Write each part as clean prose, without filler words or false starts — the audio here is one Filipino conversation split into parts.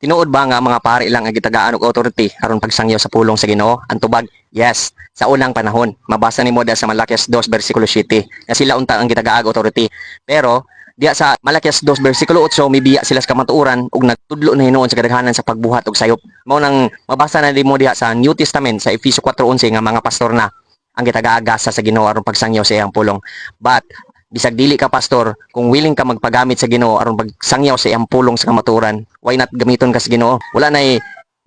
Tinuod ba nga mga pari lang ang gitagaan og authority aron pagsangyaw sa pulong sa Ginoo? Ang tubag, yes. Sa unang panahon, mabasa ni Moda sa Malakias 2 bersikulo 7 na sila unta ang gitagaag authority. Pero diya sa Malakias 2 bersikulo 8 mibiya sila sa kamatuoran ug nagtudlo na hinuon sa kadaghanan sa pagbuhat og sayop. Mao nang mabasa na din mo diha sa New Testament sa Efeso 4:11 nga mga pastor na ang gitagaagasa sa Ginoo aron pagsangyaw sa iyang pulong. But bisag dili ka pastor, kung willing ka magpagamit sa Ginoo aron pagsangyaw sa iyang pulong sa kamatuoran, why not gamiton ka sa Ginoo? Wala na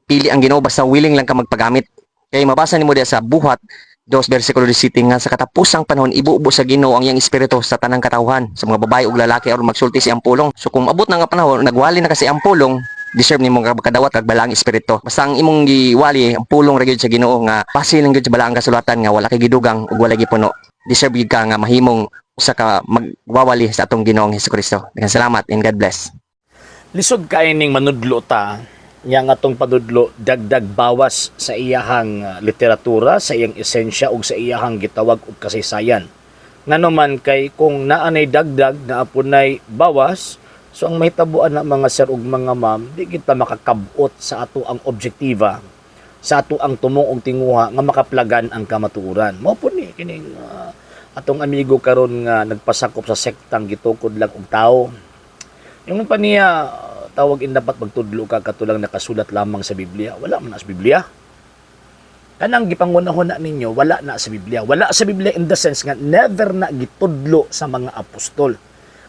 pili ang Ginoo basta willing lang ka magpagamit. Kay mabasa nimo diha sa Buhat 2 bersikulo 17 nga sa katapusang panahon ibuubo sa Ginoo ang iyang espiritu sa tanang katawhan sa mga babae ug lalaki aron magsulti sa iyang pulong. So kung abot na nga panahon nagwali na kasi ang pulong, deserve nimo kadawat kag balaang espiritu. Basta ang imong giwali ang pulong ra gyud sa Ginoo nga base lang gyud sa balaang kasulatan nga wala kay gidugang ug wala gipuno. Deserve gyud ka nga mahimong usa ka magwawali sa atong Ginoong Hesukristo. Daghang salamat and God bless. Lisod kay ning manudlo ta, nya nga atong panudlo dagdag bawas sa iyahang literatura, sa iyang esensya ug sa iyahang gitawag og kasaysayan. Nganoman kay kung naanay dagdag na apunay bawas, so ang mahitabuan na mga sir ug mga ma'am, di kita makakabot sa ato ang objektiba, sa ato ang tumong og tinguha nga makaplagan ang kamatuoran. Mao po ni kining atong amigo karon nga nagpasakop sa sektang gitukod lang og tao. Yung pa niya tawag in dapat magtudlo ka katulang nakasulat lamang sa Biblia. Wala man na sa Biblia. Kanang gipangunahon na ninyo, wala na sa Biblia. Wala sa Biblia in the sense nga never na gitudlo sa mga apostol.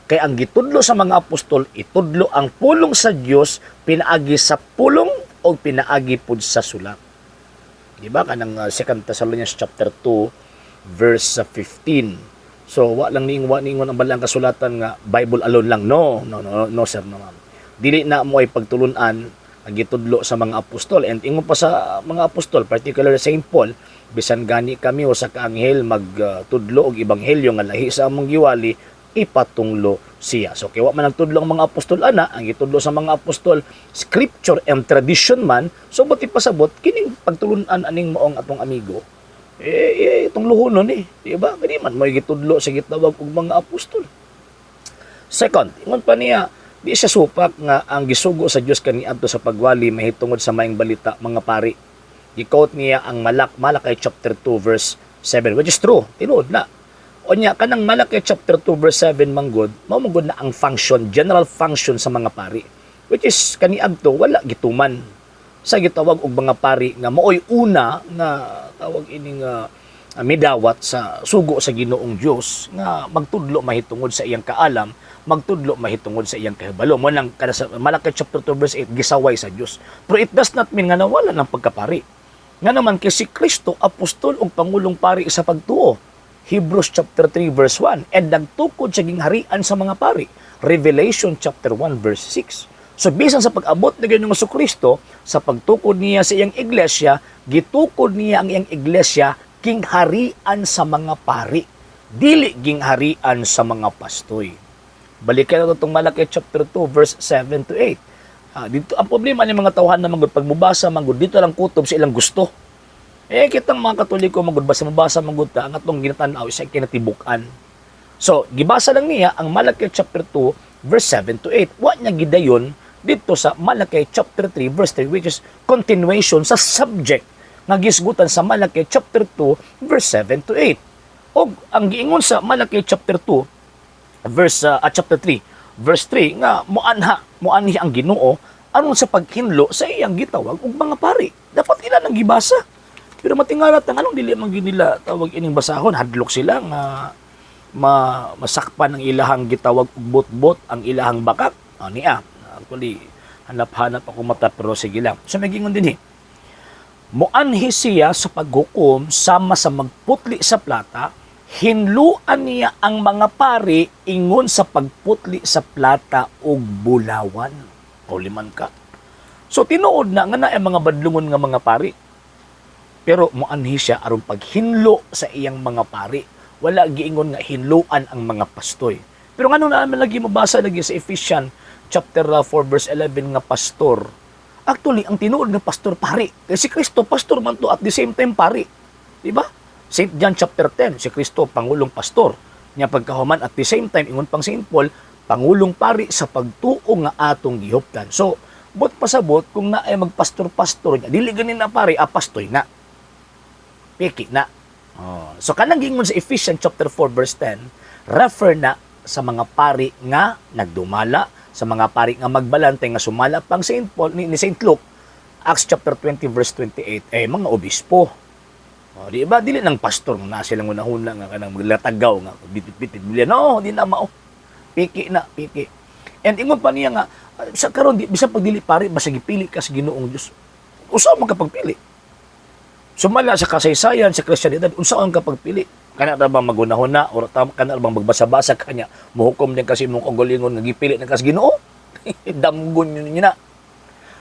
Kaya ang gitudlo sa mga apostol, itudlo ang pulong sa Dios pinaagi sa pulong o pinaagi pud sa sulat. Di ba? Kanang 2 Thessalonians chapter 2 verse 15. So, wa ningon ang balang kasulatan nga Bible alone lang. No, sir, no, ma'am. Dili na mo ay pagtulunan ang gitudlo sa mga apostol. And ingon pa sa mga apostol, particularly Saint Paul, bisan gani kami o sa kaanghel magtudlo og ebanghelyo nga lahi sa among giwali, ipatunglo siya. So, kaya wa man nagtudlo ang mga apostol ana, ang gitudlo sa mga apostol, scripture and tradition man, so buti pasabot, kining pagtulunan aning moong atong amigo, itong luhonon diba? Kani man mo gitudlo sa gitawag og mga apostol. Second, ingon pa niya, di siya supak nga ang gisugo sa Dios kaniadto sa pagwali mahitungod sa maayong balita mga pari. I-quote niya ang Malakay chapter 2 verse 7, which is true. Tinuod na. O niya kanang Malakay chapter 2 verse 7 manggod, mao manggod na ang function, general function sa mga pari, which is kaniadto wala gituman sa gitawag og mga pari nga maoy una nga tawag ining midawat sa sugo sa Ginoong Dios nga magtudlo mahitungod sa iyang kaalam, magtudlo mahitungod sa iyang kahibalo. Mo nang kada sa Malakay chapter 2 verse 8 gisaway sa Dios. Pero it does not mean nga nawala ng pagkapari. Nga naman kay si Kristo apostol ug pangulong pari sa pagtuo. Hebrews chapter 3 verse 1, and nagtukod sa gingharian sa mga pari. Revelation chapter 1 verse 6. So bisan sa pag-abot na Ginoong Kristo sa pagtukod niya sa iyang iglesia, gitukod niya ang iyang iglesia gingharian sa mga pari, dili gingharian sa mga pastoy. Balikan nato itong Malakay chapter 2 verse 7 to 8. Dito ang problema ng mga tawhan na magud pagbubasa manggod dito lang kutob sa ilang gusto. Kitang mga Katoliko manggod basa manggod ta ang atong ginatan-aw sa kinatibukan. So gibasa lang niya ang Malakay chapter 2 verse 7 to 8. Wa niya gidayon dito sa Malakay chapter 3 verse 3, which is continuation sa subject nga gisgutan sa Malakay chapter 2 verse 7 to 8. Og ang giingon sa Malakay chapter 2 verse chapter 3 verse 3 nga muanhi ang Ginoo aron sa paghinlo sa iyang gitawag og mga pari. Dapat ila nang gibasa. Pero matingalat ang anong dili man nila tawag ining basahon, hadlok sila nga masakpan ang ilahang gitawag og bot-bot ang ilahang bakak. Niya actually hanap-hanap ako mata pero sige lang. So nagingon din muanhi siya sa paghukom sama sa magputli sa plata, hinluan niya ang mga pari ingon sa pagputli sa plata ug bulawan. Kauliman ka. So tinuod na nga na ang mga badlungon nga mga pari. Pero muanhi siya aron paghinlo sa iyang mga pari. Wala giingon nga hinluan ang mga pastoy. Pero ngano na naman lagi mabasa lagi sa Ephesians chapter 4 verse 11 nga pastor. Actually, ang tinuod nga pastor pari. Kasi si Kristo pastor man to at the same time pari. Di ba? St. John chapter 10, si Kristo pangulong pastor. Nya pagkahuman at the same time ingon pang St. Paul, pangulong pari sa pagtuo nga atong gihuptan. So, Bot pasabot kung na ay magpastor-pastor niya, dili ganin na pare, pastoy na. Piki na. Oh. So kanang gingon sa Ephesians chapter 4 verse 10, refer na sa mga pari nga nagdumala, sa mga pari nga magbalante nga sumala pang Saint Paul ni Saint Luke, Acts chapter 20 verse 28, mga obispo. Di ba dili nang pastor na silang unahuna nga kanang maglatagaw nga bitit-bitit Biblia. No, di na mao. Piki na, piki. And ingon pa niya nga sa karon di bisan pag dili pare basta gipili ka sa Ginoong Dios. Usa man ka pagpili. Sumala sa kasaysayan sa Kristiyanidad, unsa ang ka pagpili? Kana ra bang magunahon na or kana ra bang magbasa-basa kanya muhukom din kasi mong kagulingon nga gipili na kas Ginoo? Damgon niyo na.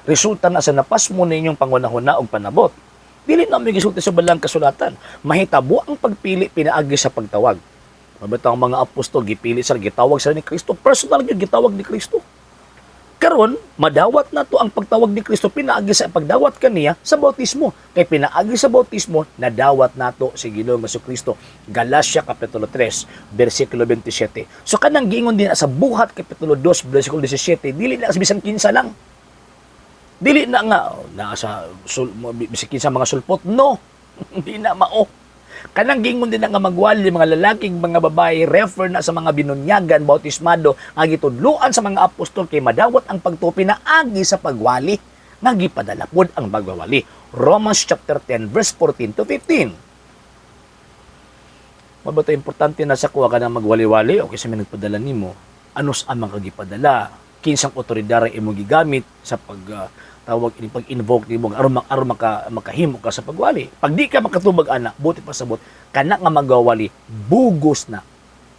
Resulta na sa napas mo ninyong pangunahon na og panabot. Dili na may gisulti sa balang kasulatan. Mahitabo ang pagpili pinaagi sa pagtawag. Mabitaw ang mga apostol gipili sila, gitawag sila ni Kristo. Personal gyud gitawag ni Kristo. Karon madawat na to ang pagtawag ni Kristo pinaagi sa pagdawat kaniya sa bautismo. Kay pinaagi sa bautismo nadawat nato si Ginoong Jesucristo. Galacia kapitulo 3 bersikulo 27. So kanang giingon din sa buhat kapitulo 2 bersikulo 17, dili na sa bisan kinsa lang. Dili na nga nasa bisikin sa mga sulpot, no. Hindi na mao. Kanang gingon din na nga magwali mga lalaking mga babae refer na sa mga binunyagan bautismado nga gitudloan sa mga apostol kay madawat ang pagtupi na agi sa pagwali nga gipadala pod ang pagwawali. Romans chapter 10 verse 14 to 15. Mabato importante na sa kuha ka ng magwali-wali o kasi may nagpadala nimo. Anos ang mga gipadala? Kinsang otoridad imo gigamit sa tawag ini pag-invoke nimo aron makahimo ka sa pagwali. Pag di ka makatubag ana, buti pasabot kana nga magawali bugos na,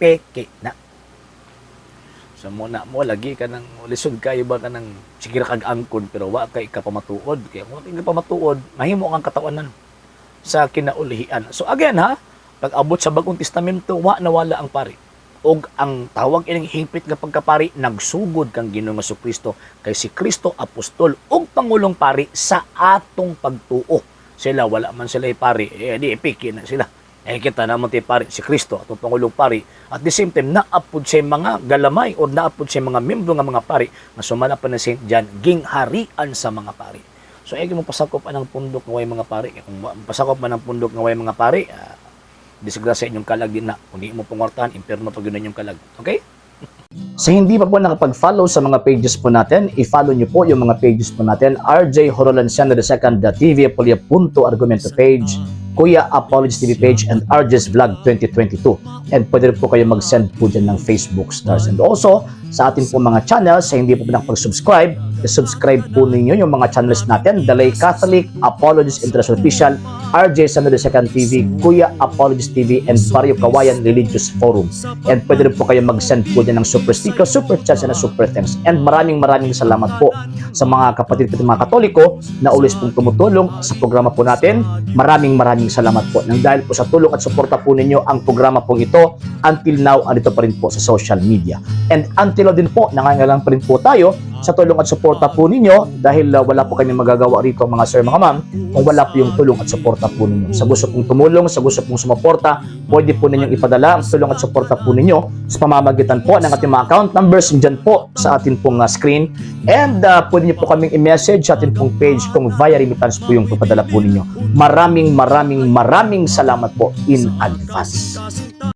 peke na. So mo lagi ka nang lisod kayo ba ka nang sige kag angkon pero wa kay ka pamatuod. Kaya kung ka pamatuod, mahimo ang katawanan sa kinaulihian. So again pag abot sa Bagong Testamento, nawala ang pari. Og ang tawag ining hingpit nga pagkapari nagsugod kang Ginoong Jesucristo kay si Kristo apostol ug pangulong pari sa atong pagtuo. Sila wala man sila pari, di epiki na sila. Kita naman ti pari si Kristo atong pangulong pari. At the same time naapod sa mga galamay o naapod sa mga membro nga mga pari nga sumala pa na Saint John gingharian sa mga pari. So mo pasakop anang pundok nga way mga pari. Kung pasakop man ang pundok nga way mga pari, disgrasya inyong kalag din na. Kung di mo pangwartahan, imperno pag yun inyong kalag. Okay? Sa hindi pa po nakapag-follow sa mga pages po natin, i-follow nyo po yung mga pages po natin. RJ Horolanciano II, TV Apolia Punto Argumento page, Kuya Apologies TV page, and RJ's Vlog 2022. And pwede rin po kayo mag-send po dyan ng Facebook stars. And also, sa ating po mga channels, sa hindi po nakapag-subscribe, subscribe po ninyo yung mga channels natin, Dalay Catholic, Apologies International Official, RJ Sano II TV, Kuya Apologies TV, and Barrio Kawayan Religious Forum. And pwede rin po kayo mag-send po din ng super sticker, super chats, and super thanks. And maraming salamat po sa mga kapatid at mga Katoliko na ulis pong tumutulong sa programa po natin. Maraming salamat po. Nang dahil po sa tulong at suporta po ninyo, ang programa pong ito, until now, andito pa rin po sa social media. And until now din po, nangangalang pa rin po tayo sa tulong at suporta po ninyo dahil wala po kami magagawa rito mga sir, mga ma'am kung wala po yung tulong at suporta po ninyo. Sa gusto pong tumulong, sa gusto pong sumuporta, pwede po ninyong ipadala ang tulong at suporta po ninyo sa pamamagitan po ng ating mga account numbers dyan po sa ating pong screen, and pwede niyo po kaming i-message sa ating pong page kung via remittance po yung papadala po ninyo. Maraming salamat po in advance.